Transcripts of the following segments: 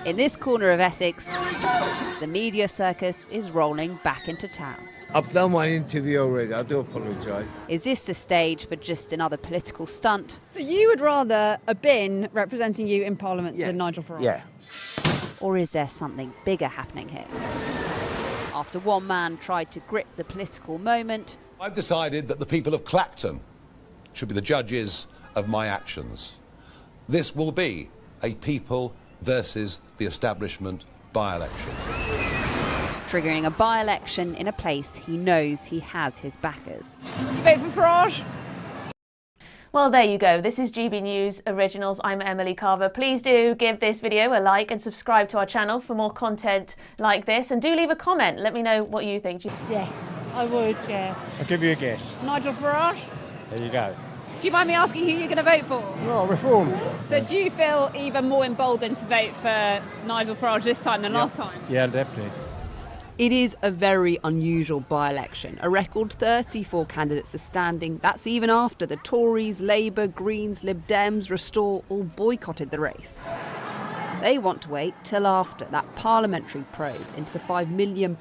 In this corner of Essex, the media circus is rolling back into town. I've done my interview already, I do apologise. Is this a stage for just another political stunt? So you would rather a bin representing you in Parliament than Nigel Farage? Yeah. Or is there something bigger happening here? After one man tried to grip the political moment, I've decided that the people of Clacton should be the judges of my actions. This will be a people versus the establishment by-election. triggering a by-election in a place he knows he has his backers. Vote for Farage? Well, there you go. This is GB News Originals. I'm Emily Carver. Please do give this video a like and subscribe to our channel for more content like this. And do leave a comment. Let me know what you think. Yeah, I would, yeah. I'll give you a guess. Nigel Farage? There you go. Do you mind me asking who you're going to vote for? Well, reform. So do you feel even more emboldened to vote for Nigel Farage this time than last time? Yeah, definitely. It is a very unusual by-election. A record 34 candidates are standing. That's even after the Tories, Labour, Greens, Lib Dems, Restore all boycotted the race. They want to wait till after that parliamentary probe into the £5 million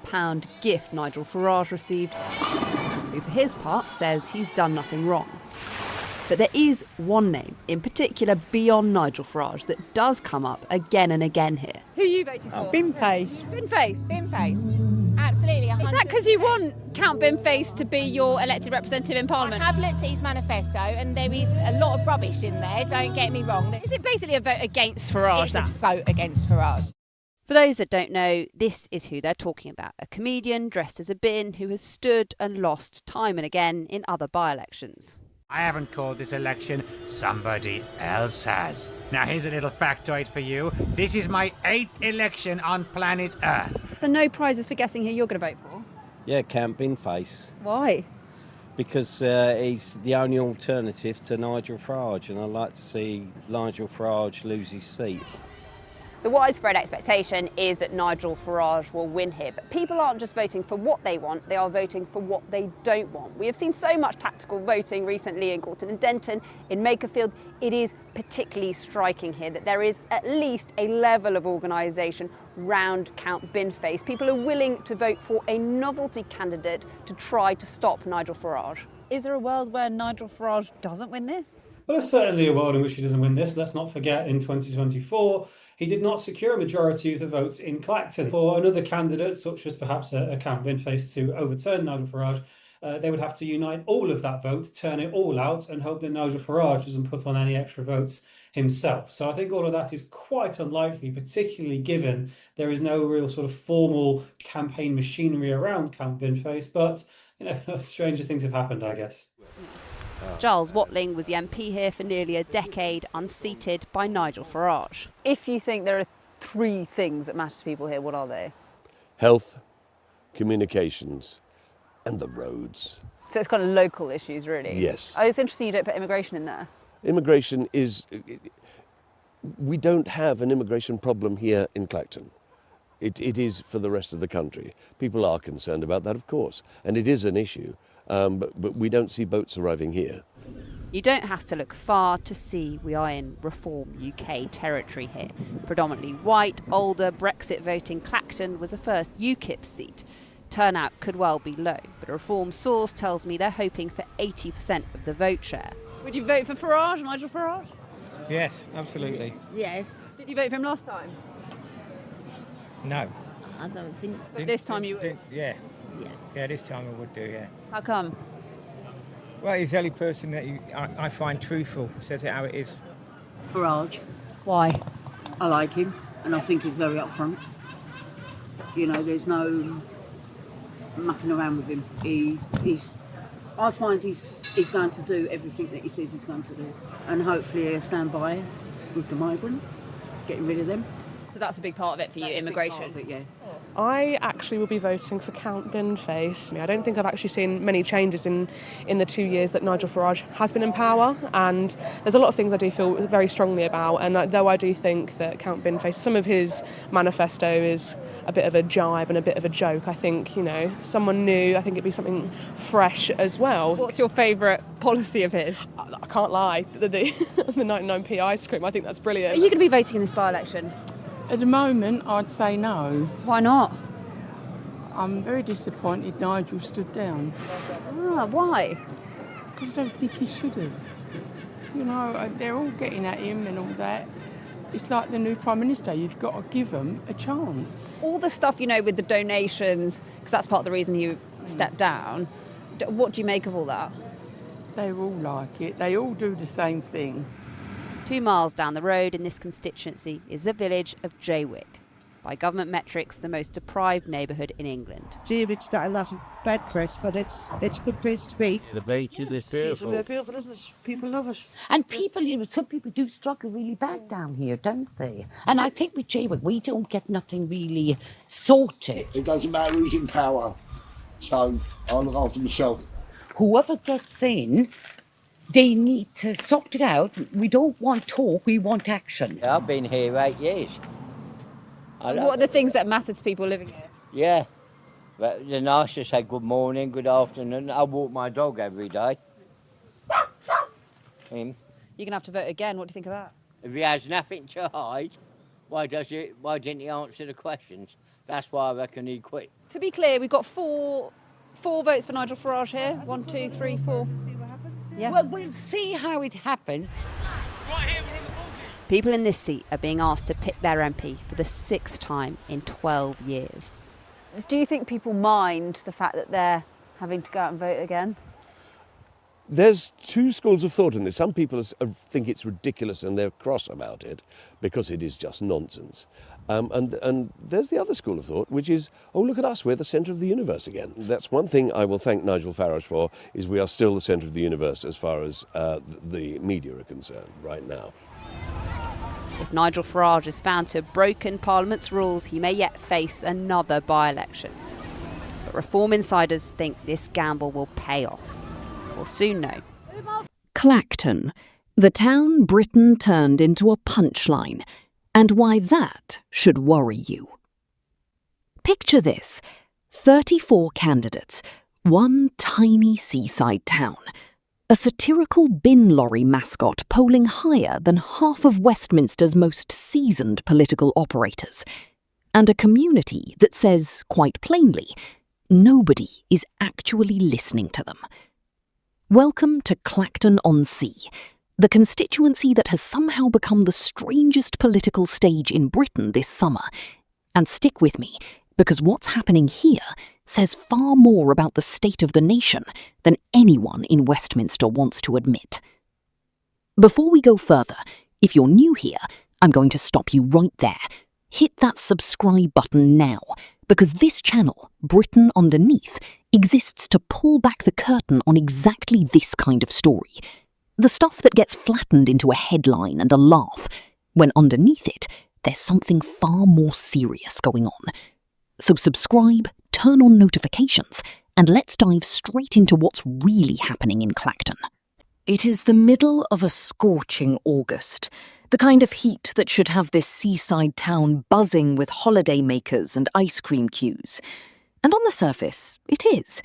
gift Nigel Farage received, who for his part says he's done nothing wrong. But there is one name in particular beyond Nigel Farage that does come up again and again here. Who are you voting for? Binface. Binface? Binface. Absolutely. 100%. Is that because you want Count Binface to be your elected representative in Parliament? I have looked at his manifesto and there is a lot of rubbish in there, don't get me wrong. Is it basically a vote against Farage? It's a vote against Farage. For those that don't know, this is who they're talking about. A comedian dressed as a bin who has stood and lost time and again in other by-elections. I haven't called this election, somebody else has. Now here's a little factoid for you. This is my 8th election on planet Earth. So no prizes for guessing who you're going to vote for? Yeah, Count Binface. Why? Because he's the only alternative to Nigel Farage, and I'd like to see Nigel Farage lose his seat. The widespread expectation is that Nigel Farage will win here, but people aren't just voting for what they want, they are voting for what they don't want. We have seen so much tactical voting recently in Clacton and Denton, in Makerfield. It is particularly striking here that there is at least a level of organisation round Count Binface. People are willing to vote for a novelty candidate to try to stop Nigel Farage. Is there a world where Nigel Farage doesn't win this? Well, there's certainly a world in which he doesn't win this. Let's not forget in 2024, he did not secure a majority of the votes in Clacton. For another candidate, such as perhaps a Count Binface, to overturn Nigel Farage, they would have to unite all of that vote, turn it all out, and hope that Nigel Farage doesn't put on any extra votes himself. So I think all of that is quite unlikely, particularly given there is no real sort of formal campaign machinery around Count Binface. But, you know, stranger things have happened, I guess. Giles Watling was the MP here for nearly a decade, unseated by Nigel Farage. If you think there are 3 things that matter to people here, what are they? Health, communications, and the roads. So it's kind of local issues, really? Yes. Oh, it's interesting you don't put immigration in there. Immigration is... We don't have an immigration problem here in Clacton. It is for the rest of the country. People are concerned about that, of course, and it is an issue. But we don't see boats arriving here. You don't have to look far to see we are in Reform UK territory here. Predominantly white, older, Brexit voting Clacton was the first UKIP seat. Turnout could well be low, but a Reform source tells me they're hoping for 80% of the vote share. Would you vote for Farage, Nigel Farage? Yes, absolutely. Yes. Did you vote for him last time? No. I don't think so. But this time you would? Yeah. Yeah. Yeah, this time I would do, yeah. How come? Well, he's the only person that I find truthful, says it how it is. Farage. Why? I like him and I think he's very upfront. You know, there's no mucking around with him. I find he's going to do everything that he says he's going to do. And hopefully he'll stand by with the migrants, getting rid of them. So that's a big part of it for you, immigration? That's a big part of it, yeah. I actually will be voting for Count Binface. I don't think I've actually seen many changes in the 2 years that Nigel Farage has been in power, and there's a lot of things I do feel very strongly about, and though I do think that Count Binface, some of his manifesto is a bit of a jibe and a bit of a joke, I think, you know, someone new, I think it'd be something fresh as well. What's your favourite policy of his? I can't lie, the 99p ice cream, I think that's brilliant. Are you going to be voting in this by-election? At the moment, I'd say no. Why not? I'm very disappointed Nigel stood down. Ah, why? Because I don't think he should have. You know, they're all getting at him and all that. It's like the new Prime Minister, you've got to give them a chance. All the stuff, you know, with the donations, because that's part of the reason he stepped down. What do you make of all that? They all like it. They all do the same thing. 2 miles down the road in this constituency is the village of Jaywick. By government metrics, the most deprived neighbourhood in England. Jaywick's got a lot of bad press, but it's a good place to be. The beach is beautiful. It's beautiful, isn't it? People love it. And people, you know, some people do struggle really bad down here, don't they? And I think with Jaywick, we don't get nothing really sorted. It doesn't matter who's in power, so I'll look after myself. Whoever gets in, they need to sort it out. We don't want talk, we want action. I've been here 8 years. What are the things that matter to people living here? Yeah, but they're nice to say good morning, good afternoon. I walk my dog every day. Him. You're going to have to vote again. What do you think of that? If he has nothing to hide, why didn't he answer the questions? That's why I reckon he quit. To be clear, we've got four votes for Nigel Farage here. 1, 2, 3, 4. Yeah. Well, we'll see how it happens. People in this seat are being asked to pick their MP for the 6th time in 12 years. Do you think people mind the fact that they're having to go out and vote again? There's two schools of thought in this. Some people think it's ridiculous and they're cross about it because it is just nonsense. And there's the other school of thought, which is, oh, look at us, we're the centre of the universe again. That's one thing I will thank Nigel Farage for, is we are still the centre of the universe as far as the media are concerned right now. If Nigel Farage is found to have broken Parliament's rules, he may yet face another by-election. But Reform insiders think this gamble will pay off. We'll soon know. Clacton, the town Britain turned into a punchline, and why that should worry you. Picture this: 34 candidates, one tiny seaside town, a satirical bin lorry mascot polling higher than half of Westminster's most seasoned political operators, and a community that says, quite plainly, nobody is actually listening to them. Welcome to Clacton-on-Sea, the constituency that has somehow become the strangest political stage in Britain this summer. And stick with me, because what's happening here says far more about the state of the nation than anyone in Westminster wants to admit. Before we go further, if you're new here, I'm going to stop you right there. Hit that subscribe button now, because this channel, Britain Underneath, exists to pull back the curtain on exactly this kind of story. The stuff that gets flattened into a headline and a laugh, when underneath it, there's something far more serious going on. So subscribe, turn on notifications, and let's dive straight into what's really happening in Clacton. It is the middle of a scorching August, the kind of heat that should have this seaside town buzzing with holiday makers and ice cream queues. And on the surface, it is.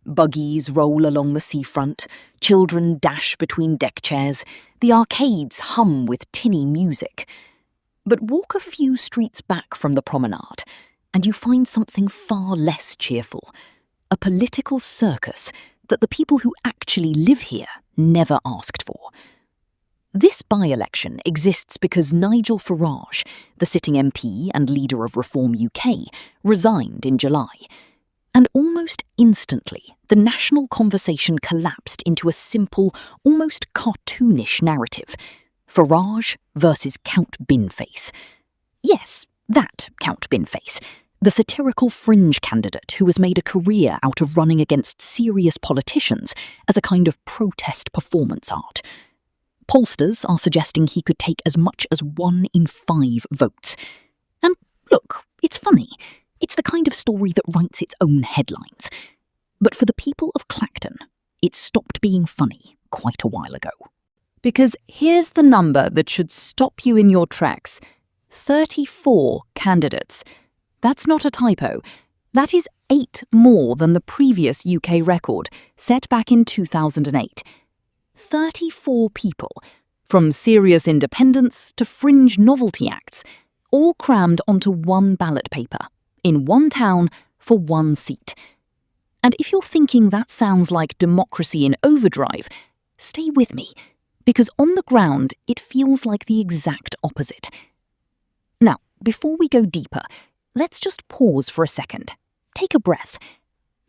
Buggies roll along the seafront, children dash between deck chairs, the arcades hum with tinny music. But walk a few streets back from the promenade, and you find something far less cheerful. A political circus that the people who actually live here never asked for. This by-election exists because Nigel Farage, the sitting MP and leader of Reform UK, resigned in July. And almost instantly, the national conversation collapsed into a simple, almost cartoonish narrative. Farage versus Count Binface. Yes, that Count Binface, the satirical fringe candidate who has made a career out of running against serious politicians as a kind of protest performance art. Pollsters are suggesting he could take as much as 1 in 5 votes. And look, it's funny. It's the kind of story that writes its own headlines. But for the people of Clacton, it stopped being funny quite a while ago. Because here's the number that should stop you in your tracks. 34 candidates. That's not a typo. That is 8 more than the previous UK record, set back in 2008. 34 people, from serious independents to fringe novelty acts, all crammed onto one ballot paper, in one town, for one seat. And if you're thinking that sounds like democracy in overdrive, stay with me, because on the ground it feels like the exact opposite. Now, before we go deeper, let's just pause for a second. Take a breath.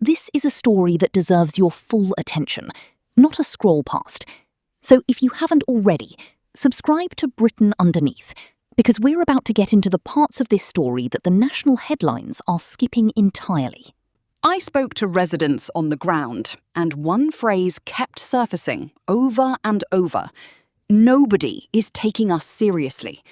This is a story that deserves your full attention, not a scroll past. So if you haven't already, subscribe to Britain Underneath, because we're about to get into the parts of this story that the national headlines are skipping entirely. I spoke to residents on the ground, and one phrase kept surfacing over and over. Nobody is taking us seriously.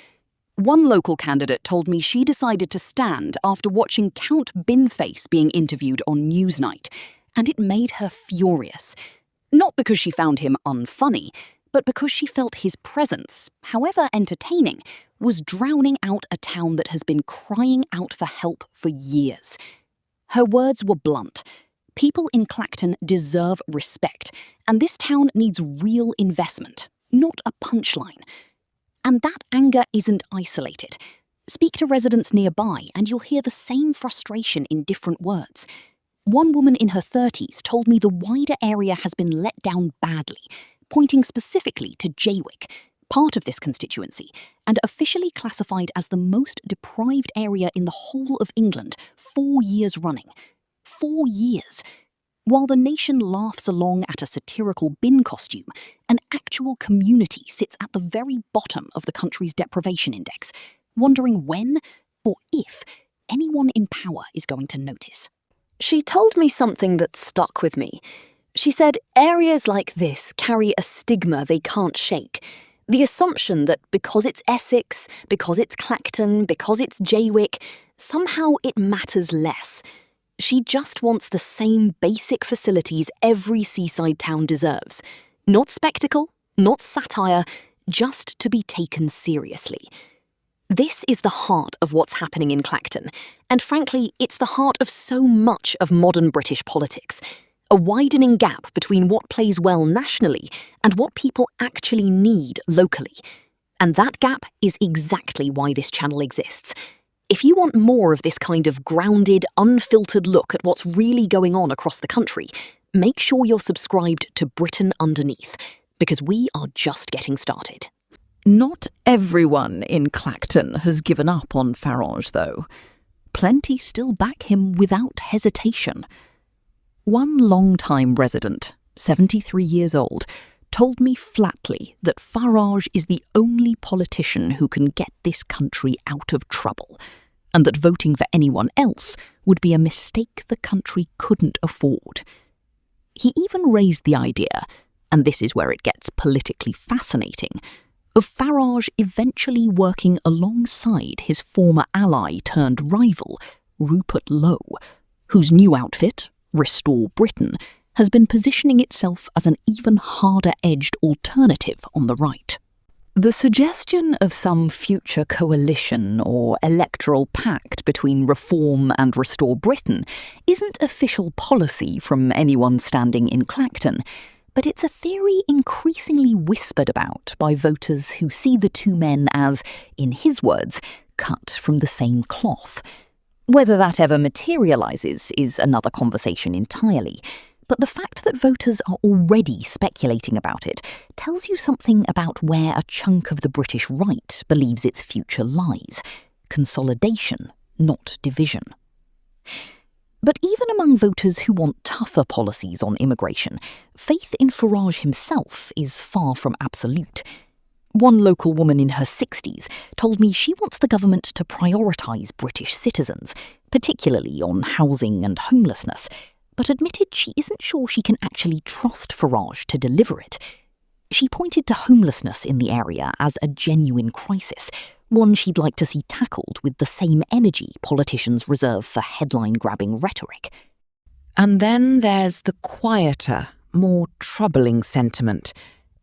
One local candidate told me she decided to stand after watching Count Binface being interviewed on Newsnight, and it made her furious. Not because she found him unfunny, but because she felt his presence, however entertaining, was drowning out a town that has been crying out for help for years. Her words were blunt. People in Clacton deserve respect, and this town needs real investment, not a punchline. And that anger isn't isolated. Speak to residents nearby and you'll hear the same frustration in different words. One woman in her 30s told me the wider area has been let down badly, pointing specifically to Jaywick, part of this constituency, and officially classified as the most deprived area in the whole of England 4 years running. 4 years. While the nation laughs along at a satirical bin costume, an actual community sits at the very bottom of the country's deprivation index, wondering when, or if, anyone in power is going to notice. She told me something that stuck with me. She said areas like this carry a stigma they can't shake. The assumption that because it's Essex, because it's Clacton, because it's Jaywick, somehow it matters less. She just wants the same basic facilities every seaside town deserves. Not spectacle, not satire, just to be taken seriously. This is the heart of what's happening in Clacton, and frankly, it's the heart of so much of modern British politics. A widening gap between what plays well nationally and what people actually need locally. And that gap is exactly why this channel exists. If you want more of this kind of grounded, unfiltered look at what's really going on across the country, make sure you're subscribed to Britain Underneath, because we are just getting started. Not everyone in Clacton has given up on Farage, though. Plenty still back him without hesitation. One long-time resident, 73 years old, told me flatly that Farage is the only politician who can get this country out of trouble, and that voting for anyone else would be a mistake the country couldn't afford. He even raised the idea, and this is where it gets politically fascinating, of Farage eventually working alongside his former ally turned rival, Rupert Lowe, whose new outfit, Restore Britain, has been positioning itself as an even harder-edged alternative on the right. The suggestion of some future coalition or electoral pact between Reform and Restore Britain isn't official policy from anyone standing in Clacton, but it's a theory increasingly whispered about by voters who see the two men as, in his words, cut from the same cloth. Whether that ever materialises is another conversation entirely, but the fact that voters are already speculating about it tells you something about where a chunk of the British right believes its future lies. Consolidation, not division. But even among voters who want tougher policies on immigration, faith in Farage himself is far from absolute. One local woman in her 60s told me she wants the government to prioritise British citizens, particularly on housing and homelessness, but admitted she isn't sure she can actually trust Farage to deliver it. She pointed to homelessness in the area as a genuine crisis, one she'd like to see tackled with the same energy politicians reserve for headline-grabbing rhetoric. And then there's the quieter, more troubling sentiment,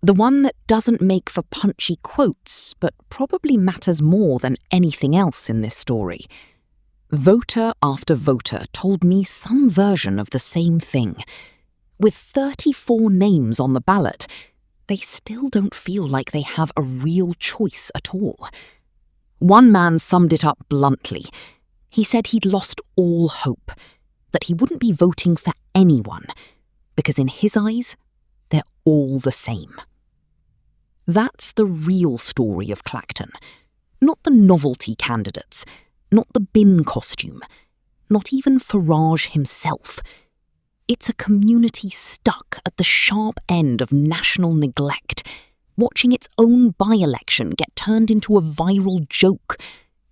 the one that doesn't make for punchy quotes, but probably matters more than anything else in this story. Voter after voter told me some version of the same thing. With 34 names on the ballot, they still don't feel like they have a real choice at all. One man summed it up bluntly. He said he'd lost all hope, that he wouldn't be voting for anyone, because in his eyes, they're all the same. That's the real story of Clacton. Not the novelty candidates, not the bin costume, not even Farage himself. It's a community stuck at the sharp end of national neglect, watching its own by-election get turned into a viral joke,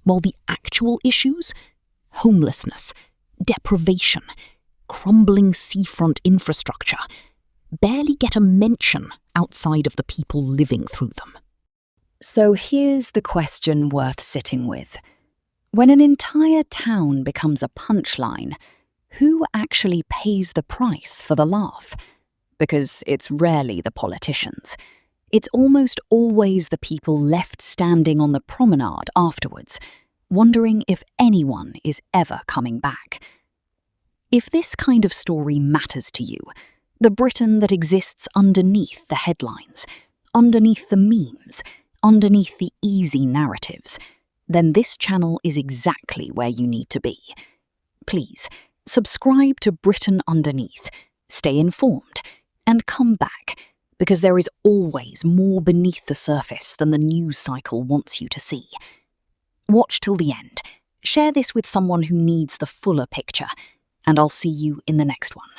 while the actual issues, homelessness, deprivation, crumbling seafront infrastructure, barely get a mention outside of the people living through them. So here's the question worth sitting with. When an entire town becomes a punchline, who actually pays the price for the laugh? Because it's rarely the politicians. It's almost always the people left standing on the promenade afterwards, wondering if anyone is ever coming back. If this kind of story matters to you, the Britain that exists underneath the headlines, underneath the memes, underneath the easy narratives, then this channel is exactly where you need to be. Please, subscribe to Britain Underneath, stay informed, and come back, because there is always more beneath the surface than the news cycle wants you to see. Watch till the end, share this with someone who needs the fuller picture, and I'll see you in the next one.